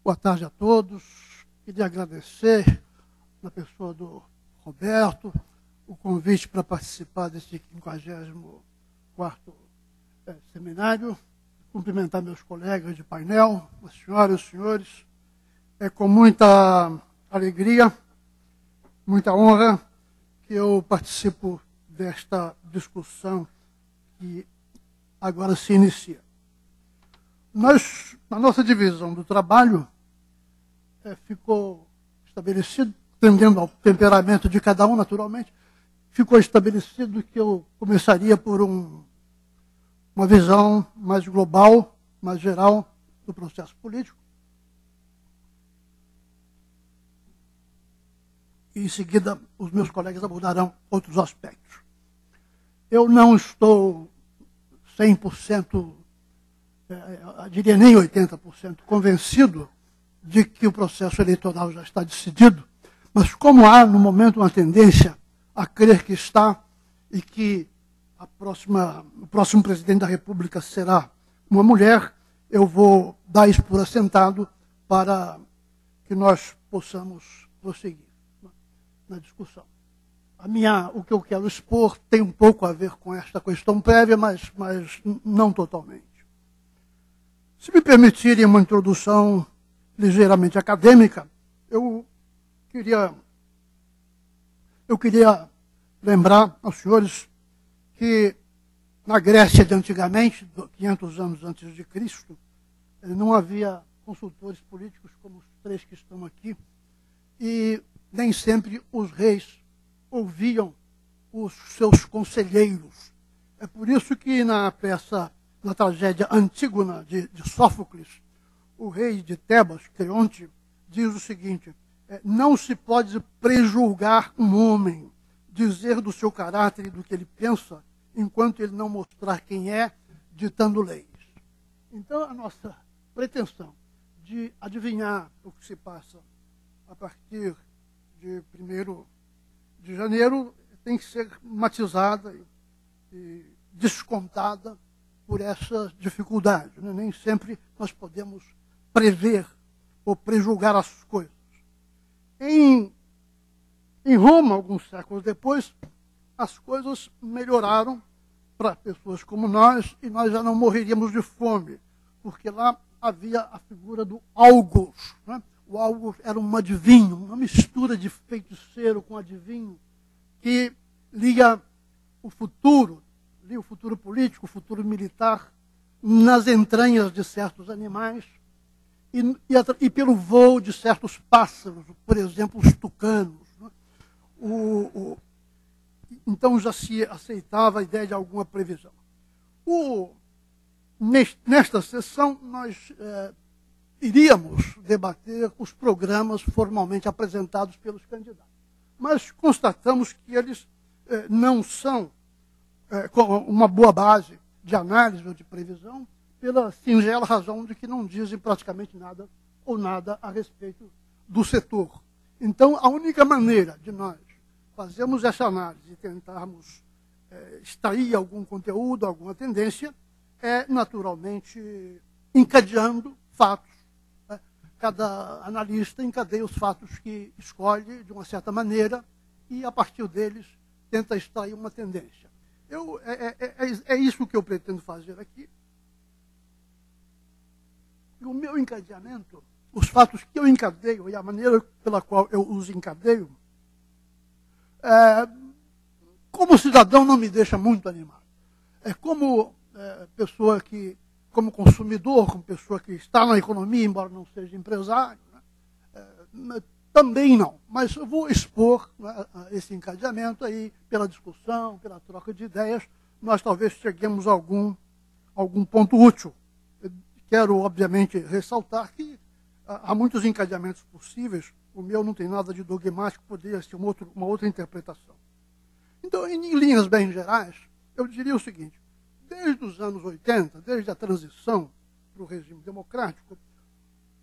Boa tarde a todos. Queria agradecer, na pessoa do Roberto, o convite para participar desse 54º seminário. Cumprimentar meus colegas de painel, as senhoras e os senhores. É com muita alegria, muita honra, que eu participo desta discussão que agora se inicia. Nós, na nossa divisão do trabalho, ficou estabelecido, tendendo ao temperamento de cada um, naturalmente, ficou estabelecido que eu começaria por uma visão mais global, mais geral do processo político. E, em seguida, os meus colegas abordarão outros aspectos. Eu não estou 100%, eu diria nem 80% convencido de que o processo eleitoral já está decidido, mas como há, no momento, uma tendência a crer que está e que o próximo presidente da República será uma mulher, eu vou dar isso por assentado para que nós possamos prosseguir na discussão. O que eu quero expor tem um pouco a ver com esta questão prévia, mas não totalmente. Se me permitirem uma introdução ligeiramente acadêmica, eu queria lembrar aos senhores que na Grécia de antigamente, 500 anos antes de Cristo, não havia consultores políticos como os três que estão aqui, e nem sempre os reis ouviam os seus conselheiros. É por isso que na tragédia Antígona de Sófocles, o rei de Tebas, Creonte, diz o seguinte: não se pode prejulgar um homem, dizer do seu caráter e do que ele pensa, enquanto ele não mostrar quem é, ditando leis. Então, a nossa pretensão de adivinhar o que se passa a partir de 1º de janeiro tem que ser matizada e descontada por essa dificuldade. Né? Nem sempre nós podemos prever ou prejulgar as coisas. Em Roma, alguns séculos depois, as coisas melhoraram para pessoas como nós, e nós já não morreríamos de fome, porque lá havia a figura do Augur. Né? O Augur era um adivinho, uma mistura de feiticeiro com adivinho, que lia o futuro político, o futuro militar, nas entranhas de certos animais, e pelo voo de certos pássaros, por exemplo, os tucanos. Né? Então já se aceitava a ideia de alguma previsão. Nesta sessão, nós iríamos debater os programas formalmente apresentados pelos candidatos. Mas constatamos que eles não são com uma boa base de análise ou de previsão, pela singela razão de que não dizem praticamente nada ou nada a respeito do setor. Então, a única maneira de nós fazermos essa análise e tentarmos extrair algum conteúdo, alguma tendência, é, naturalmente, encadeando fatos. Né? Cada analista encadeia os fatos que escolhe de uma certa maneira e, a partir deles, tenta extrair uma tendência. É isso que eu pretendo fazer aqui. E o meu encadeamento, os fatos que eu encadeio e a maneira pela qual eu os encadeio, como cidadão não me deixa muito animado. Como pessoa como consumidor, como pessoa que está na economia, embora não seja empresário, né, também não. Mas eu vou expor, né, esse encadeamento aí, pela discussão, pela troca de ideias, nós talvez cheguemos a algum ponto útil. Eu quero, obviamente, ressaltar que há muitos encadeamentos possíveis. O meu não tem nada de dogmático, poderia ser uma outra interpretação. Então, em linhas bem gerais, eu diria o seguinte: desde os anos 80, desde a transição para o regime democrático,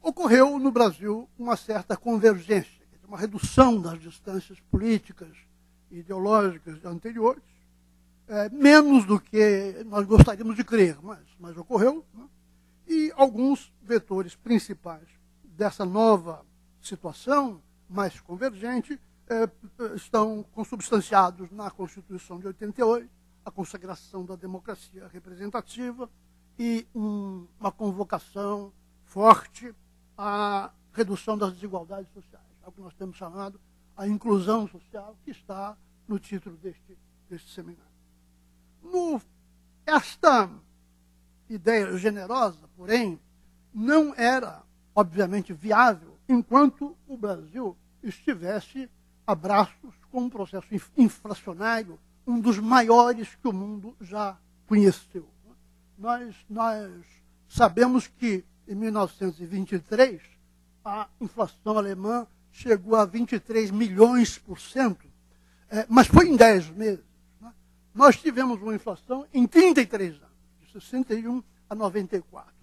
ocorreu no Brasil uma certa convergência, uma redução das distâncias políticas e ideológicas anteriores, menos do que nós gostaríamos de crer, mas ocorreu, né? E alguns vetores principais dessa nova situação mais convergente estão consubstanciados na Constituição de 88, a consagração da democracia representativa e uma convocação forte à redução das desigualdades sociais, é o que nós temos chamado a inclusão social, que está no título deste seminário. Esta ideia generosa, porém, não era, obviamente, viável enquanto o Brasil estivesse a braços com um processo inflacionário, um dos maiores que o mundo já conheceu. Nós sabemos que, em 1923, a inflação alemã chegou a 23 milhões por cento, mas foi em 10 meses. Nós tivemos uma inflação em 33 anos, de 61 a 94.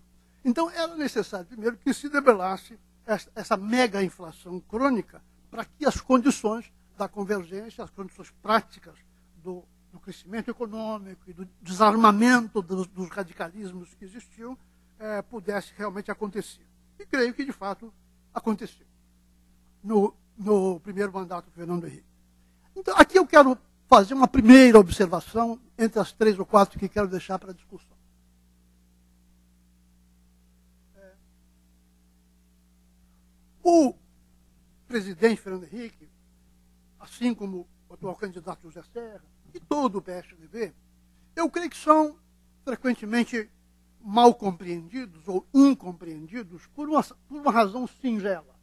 Então, era necessário, primeiro, que se debelasse essa mega inflação crônica para que as condições da convergência, as condições práticas do crescimento econômico e do desarmamento dos radicalismos que existiam pudesse realmente acontecer. E creio que, de fato, aconteceu no primeiro mandato do Fernando Henrique. Então, aqui eu quero fazer uma primeira observação entre as 3 ou 4 que quero deixar para a discussão. O presidente Fernando Henrique, assim como o atual candidato José Serra e todo o PSDB, eu creio que são frequentemente mal compreendidos ou incompreendidos por uma razão singela.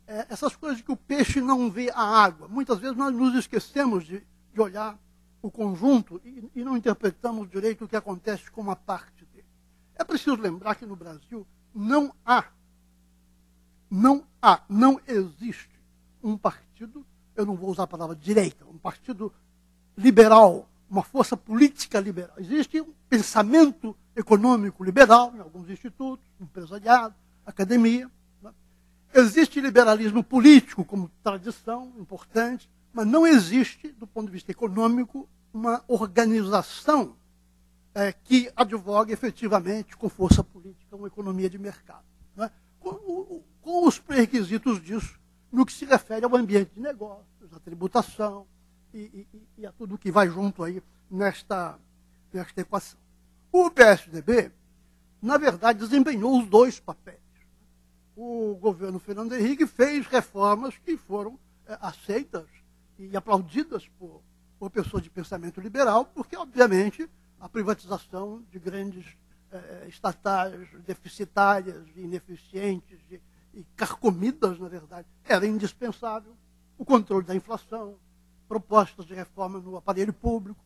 Essas coisas que o peixe não vê a água. Muitas vezes nós nos esquecemos de olhar o conjunto e não interpretamos direito o que acontece com uma parte dele. É preciso lembrar que no Brasil não existe um partido, eu não vou usar a palavra direita, um partido liberal, uma força política liberal. Existe um pensamento econômico liberal em alguns institutos, empresariado, academia. Existe liberalismo político como tradição importante, mas não existe, do ponto de vista econômico, uma organização que advogue efetivamente com força política uma economia de mercado. Com os pré-requisitos disso, no que se refere ao ambiente de negócios, à tributação e a tudo que vai junto aí nesta equação. O PSDB, na verdade, desempenhou os dois papéis. O governo Fernando Henrique fez reformas que foram aceitas e aplaudidas por pessoas de pensamento liberal, porque, obviamente, a privatização de grandes estatais deficitárias, ineficientes e carcomidas, na verdade, era indispensável. O controle da inflação, propostas de reforma no aparelho público,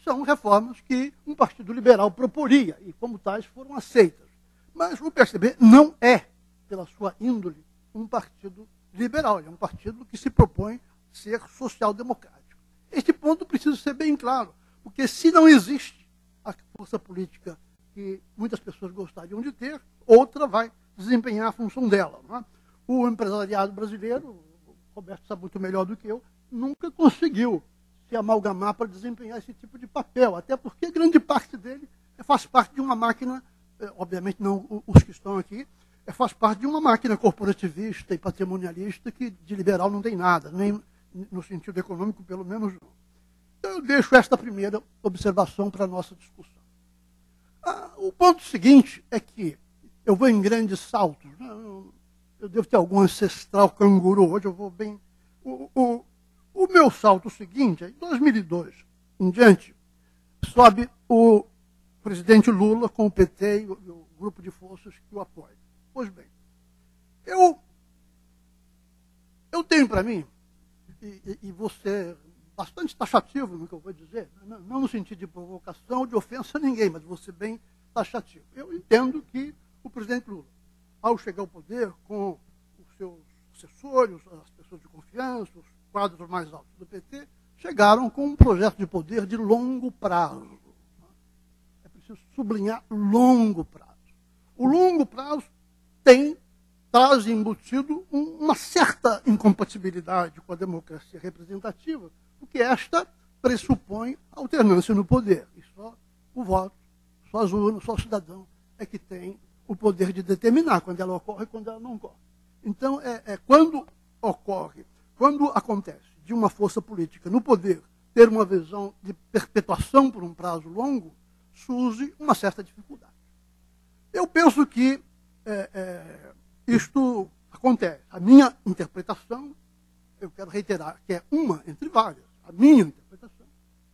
são reformas que um partido liberal proporia e, como tais, foram aceitas. Mas o PSDB não é, pela sua índole, um partido liberal. Ele é um partido que se propõe ser social-democrático. Este ponto precisa ser bem claro, porque se não existe a força política que muitas pessoas gostariam de ter, outra vai desempenhar a função dela. Não é? O empresariado brasileiro, o Roberto sabe muito melhor do que eu, nunca conseguiu se amalgamar para desempenhar esse tipo de papel, até porque grande parte dele faz parte de uma máquina, obviamente não os que estão aqui, faz parte de uma máquina corporativista e patrimonialista que de liberal não tem nada, nem no sentido econômico, pelo menos não. Então eu deixo esta primeira observação para a nossa discussão. O ponto seguinte é que eu vou em grandes saltos. Né? Eu devo ter algum ancestral canguru, hoje eu vou bem... O meu salto seguinte, em 2002 em diante, sobe o presidente Lula com o PT e o grupo de forças que o apoia. Pois bem, eu tenho para mim, e vou ser bastante taxativo no que eu vou dizer, não no sentido de provocação ou de ofensa a ninguém, mas vou ser bem taxativo. Eu entendo que o presidente Lula, ao chegar ao poder com os seus assessores, as pessoas de confiança, os quadros mais altos do PT, chegaram com um projeto de poder de longo prazo. É preciso sublinhar longo prazo. O longo prazo traz embutido uma certa incompatibilidade com a democracia representativa, porque esta pressupõe alternância no poder. E só o voto, só as urnas, só o cidadão é que tem o poder de determinar quando ela ocorre e quando ela não ocorre. Então, quando acontece de uma força política no poder ter uma visão de perpetuação por um prazo longo, surge uma certa dificuldade. Eu penso que isto acontece. A minha interpretação, eu quero reiterar, que é uma entre várias, a minha interpretação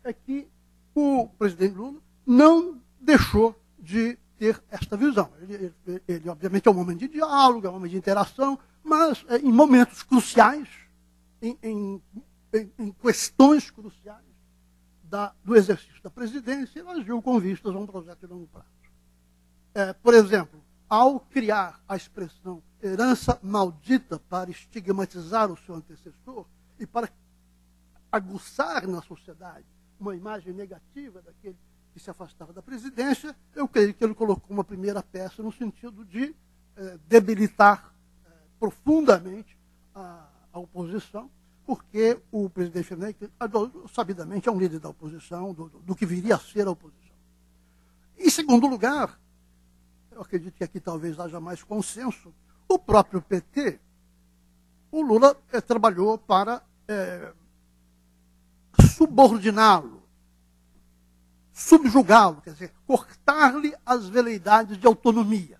é que o presidente Lula não deixou de ter esta visão. Ele obviamente, é um homem de diálogo, é um homem de interação, mas em momentos cruciais, em questões cruciais do exercício da presidência, ele agiu com vistas a um projeto de longo prazo. Por exemplo, ao criar a expressão herança maldita para estigmatizar o seu antecessor e para aguçar na sociedade uma imagem negativa daquele que se afastava da presidência, eu creio que ele colocou uma primeira peça no sentido de debilitar profundamente a oposição, porque o presidente Henrique, sabidamente, é um líder da oposição, do que viria a ser a oposição. Em segundo lugar, eu acredito que aqui talvez haja mais consenso, o próprio PT, o Lula trabalhou para subordiná-lo, subjugá-lo, quer dizer, cortar-lhe as veleidades de autonomia.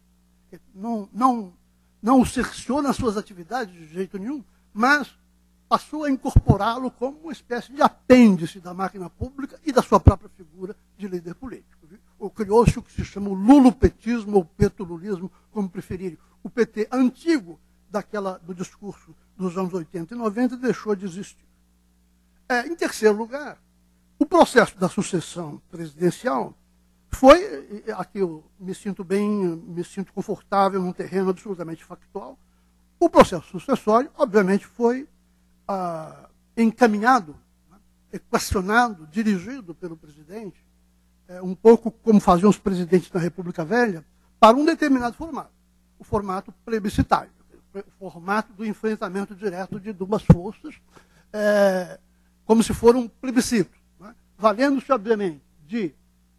Não o cerceou nas suas atividades de jeito nenhum, mas passou a incorporá-lo como uma espécie de apêndice da máquina pública e da sua própria figura de líder político. Criou-se o que se chama o lulopetismo ou petululismo, como preferirem. O PT antigo do discurso dos anos 80 e 90 deixou de existir. Em terceiro lugar, o processo da sucessão presidencial foi, aqui eu me sinto confortável num terreno absolutamente factual, o processo sucessório, obviamente, foi encaminhado, equacionado, dirigido pelo presidente, um pouco como faziam os presidentes da República Velha, para um determinado formato, o formato plebiscitário, o formato do enfrentamento direto de duas forças, como se for um plebiscito, valendo-se, obviamente, de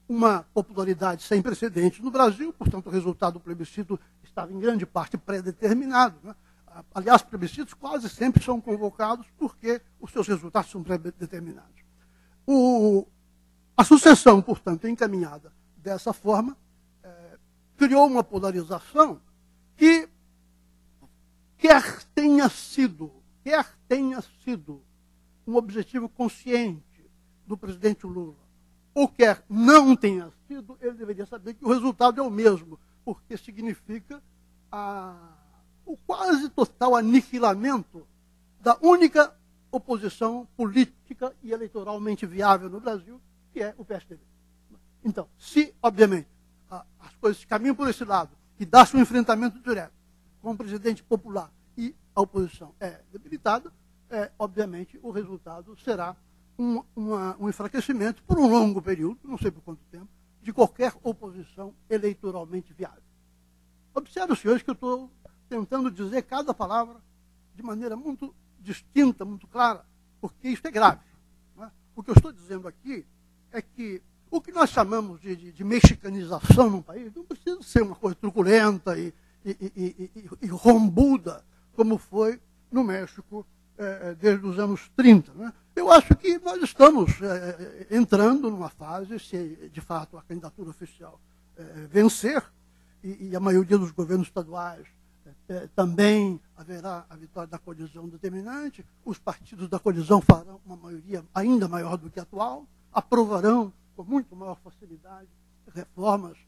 uma popularidade sem precedentes no Brasil, portanto, o resultado do plebiscito estava em grande parte pré-determinado. Aliás, plebiscitos quase sempre são convocados porque os seus resultados são pré-determinados. A sucessão, portanto, encaminhada dessa forma, criou uma polarização que, quer tenha sido um objetivo consciente do presidente Lula, ou quer não tenha sido, ele deveria saber que o resultado é o mesmo, porque significa o quase total aniquilamento da única oposição política e eleitoralmente viável no Brasil, que é o PSDB. Então, se, obviamente, as coisas caminham por esse lado e dá-se um enfrentamento direto com o presidente popular e a oposição é debilitada, obviamente, o resultado será um enfraquecimento por um longo período, não sei por quanto tempo, de qualquer oposição eleitoralmente viável. Observe, senhores, que eu estou tentando dizer cada palavra de maneira muito distinta, muito clara, porque isso é grave. Não é? O que eu estou dizendo aqui é que o que nós chamamos de mexicanização num país não precisa ser uma coisa truculenta e rombuda, como foi no México desde os anos 30. Né? Eu acho que nós estamos entrando numa fase, se de fato a candidatura oficial vencer, e a maioria dos governos estaduais também haverá a vitória da coalizão determinante, os partidos da coalizão farão uma maioria ainda maior do que a atual, aprovarão com muito maior facilidade reformas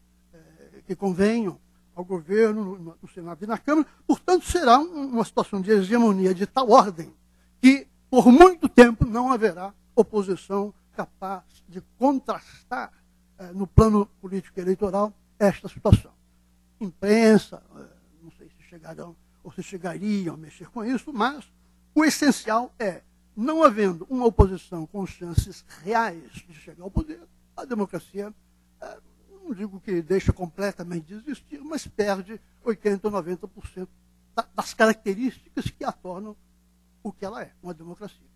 que convenham ao governo, no Senado e na Câmara. Portanto, será uma situação de hegemonia de tal ordem que, por muito tempo, não haverá oposição capaz de contrastar, no plano político e eleitoral, esta situação. Imprensa, não sei se chegarão ou se chegariam a mexer com isso, mas o essencial é, não havendo uma oposição com chances reais de chegar ao poder, a democracia, não digo que deixa completamente de existir, mas perde 80% ou 90% das características que a tornam o que ela é, uma democracia.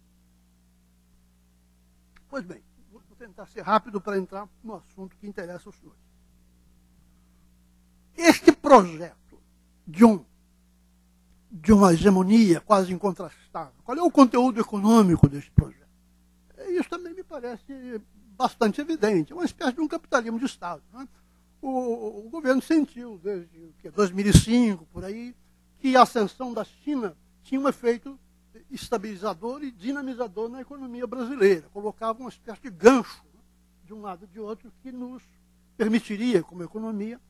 Pois bem, vou tentar ser rápido para entrar no assunto que interessa aos senhores. Este projeto de uma hegemonia quase incontrastável. Qual é o conteúdo econômico deste projeto? Isso também me parece bastante evidente. É uma espécie de um capitalismo de Estado. Né? O governo sentiu, desde 2005, por aí, que a ascensão da China tinha um efeito estabilizador e dinamizador na economia brasileira. Colocava uma espécie de gancho, né, de um lado e de outro, que nos permitiria, como economia,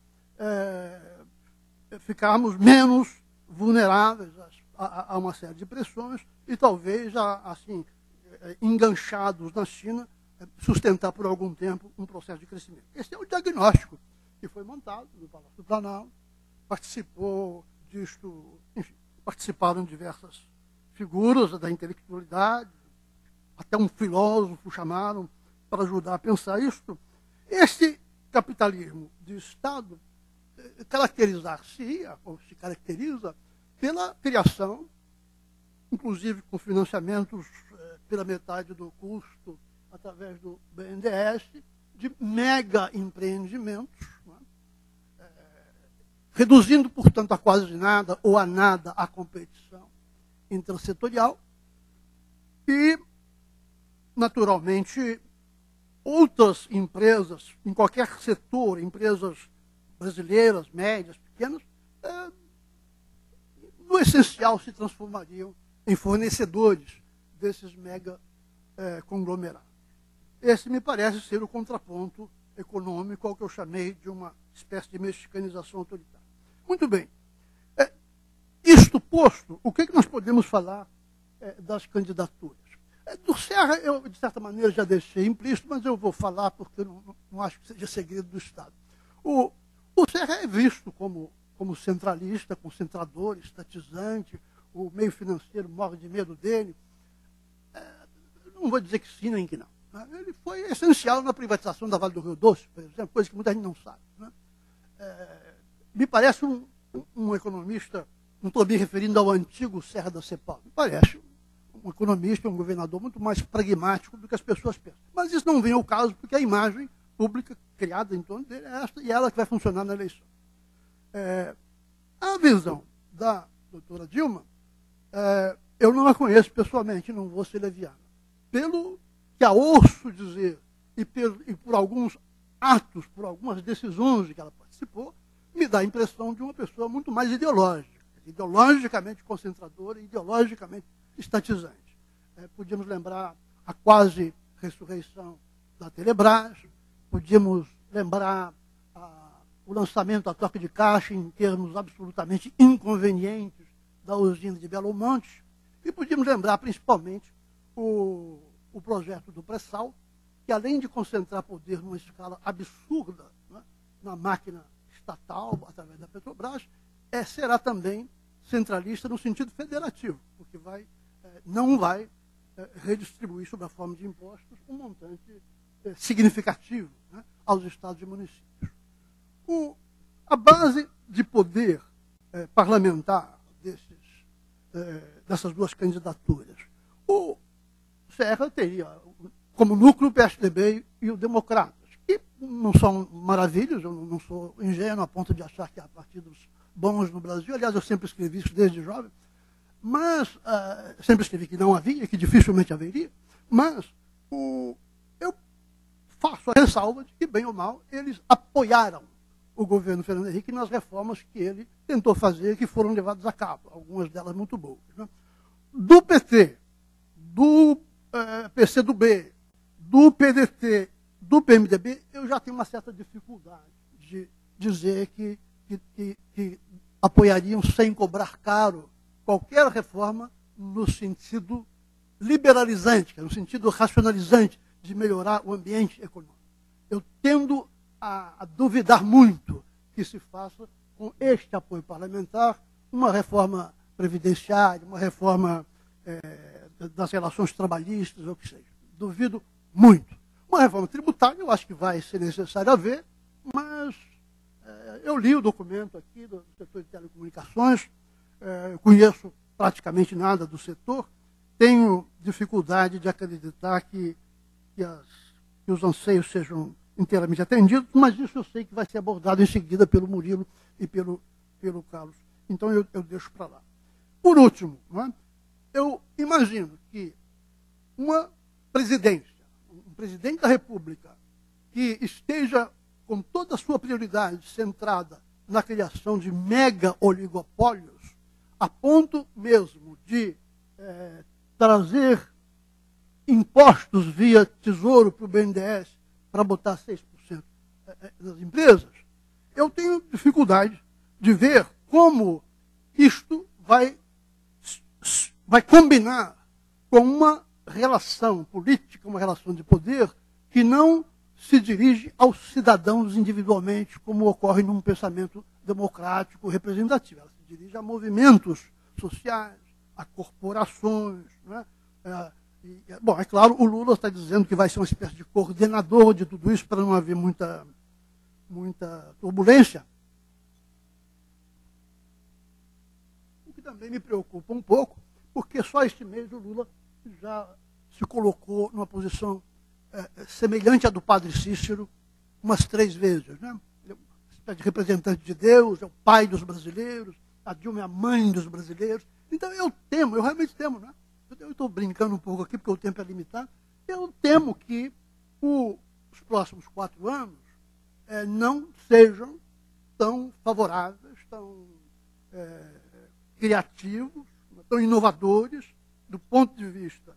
ficarmos menos vulneráveis a uma série de pressões e talvez, assim, enganchados na China, sustentar por algum tempo um processo de crescimento. Esse é o diagnóstico que foi montado no Palácio do Planalto. Participou disto, enfim, participaram diversas figuras da intelectualidade, até um filósofo chamaram para ajudar a pensar isso. Este capitalismo de Estado caracterizar-se, ou se caracteriza, pela criação, inclusive com financiamentos pela metade do custo, através do BNDES, de mega empreendimentos, né? Reduzindo, portanto, a quase nada ou a nada a competição intersetorial e, naturalmente, outras empresas, em qualquer setor, empresas brasileiras, médias, pequenas, no essencial se transformariam em fornecedores desses mega conglomerados. Esse me parece ser o contraponto econômico ao que eu chamei de uma espécie de mexicanização autoritária. Muito bem. Isto posto, o que nós podemos falar das candidaturas? Do Serra, eu, de certa maneira, já deixei implícito, mas eu vou falar porque eu não acho que seja segredo do Estado. O Serra é visto como centralista, concentrador, estatizante, o meio financeiro morre de medo dele. Não vou dizer que sim nem que não. Né? Ele foi essencial na privatização da Vale do Rio Doce, por exemplo, coisa que muita gente não sabe. Né? Me parece um economista, não estou me referindo ao antigo Serra da Cepal, me parece um economista, um governador muito mais pragmático do que as pessoas pensam. Mas isso não vem ao caso, porque a imagem pública criada em torno dele é esta, e é ela que vai funcionar na eleição. A visão da doutora Dilma, eu não a conheço pessoalmente, não vou ser leviano. Pelo que a ouço dizer, e por alguns atos, por algumas decisões de que ela participou, me dá a impressão de uma pessoa muito mais ideológica, ideologicamente concentradora e ideologicamente estatizante. Podíamos lembrar a quase ressurreição da Telebrás, podíamos lembrar o lançamento a toque de caixa em termos absolutamente inconvenientes da usina de Belo Monte, e podíamos lembrar principalmente o projeto do pré-sal, que além de concentrar poder numa escala absurda, né, na máquina estatal, através da Petrobras, será também centralista no sentido federativo, porque não vai redistribuir sob a forma de impostos um montante significativo, né, aos estados e municípios. A base de poder parlamentar dessas duas candidaturas, o Serra teria como núcleo o PSDB e o Democratas, que não são maravilhas, eu não sou ingênuo a ponto de achar que há partidos bons no Brasil. Aliás, eu sempre escrevi isso desde jovem, mas sempre escrevi que não havia, que dificilmente haveria, mas eu faço a ressalva de que, bem ou mal, eles apoiaram o governo Fernando Henrique nas reformas que ele tentou fazer, que foram levadas a cabo, algumas delas muito boas. Né? Do PT, do PCdoB, do PDT, do PMDB, eu já tenho uma certa dificuldade de dizer que apoiariam sem cobrar caro qualquer reforma no sentido liberalizante, no sentido racionalizante de melhorar o ambiente econômico. Eu tendo a duvidar muito que se faça com este apoio parlamentar uma reforma previdenciária, uma reforma das relações trabalhistas, ou o que seja. Duvido muito. Uma reforma tributária eu acho que vai ser necessário haver, mas eu li o documento aqui do setor de telecomunicações, conheço praticamente nada do setor, tenho dificuldade de acreditar que os anseios sejam inteiramente atendidos, mas isso eu sei que vai ser abordado em seguida pelo Murilo e pelo Carlos. Então eu deixo para lá. Por último, não é? Eu imagino que uma presidência, um presidente da República, que esteja com toda a sua prioridade centrada na criação de mega oligopólios, a ponto mesmo de trazer impostos via Tesouro para o BNDES para botar 6% das empresas, eu tenho dificuldade de ver como isto vai combinar com uma relação política, uma relação de poder que não se dirige aos cidadãos individualmente, como ocorre num pensamento democrático representativo. Ela se dirige a movimentos sociais, a corporações. Não é? Bom, é claro, o Lula está dizendo que vai ser uma espécie de coordenador de tudo isso para não haver muita turbulência. O que também me preocupa um pouco, porque só este mês o Lula já se colocou numa posição semelhante à do padre Cícero umas 3 vezes. Né? Ele é uma espécie de representante de Deus, é o pai dos brasileiros, a Dilma é a mãe dos brasileiros. Então eu temo, eu realmente temo, né? Eu estou brincando um pouco aqui porque o tempo é limitado, eu temo que os próximos 4 anos não sejam tão favoráveis, tão criativos, tão inovadores do ponto de vista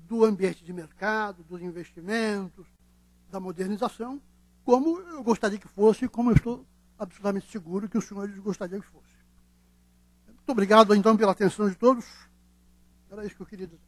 do ambiente de mercado, dos investimentos, da modernização, como eu gostaria que fosse e como eu estou absolutamente seguro que os senhores gostariam que fosse. Muito obrigado, então, pela atenção de todos. Era isso que eu queria dizer.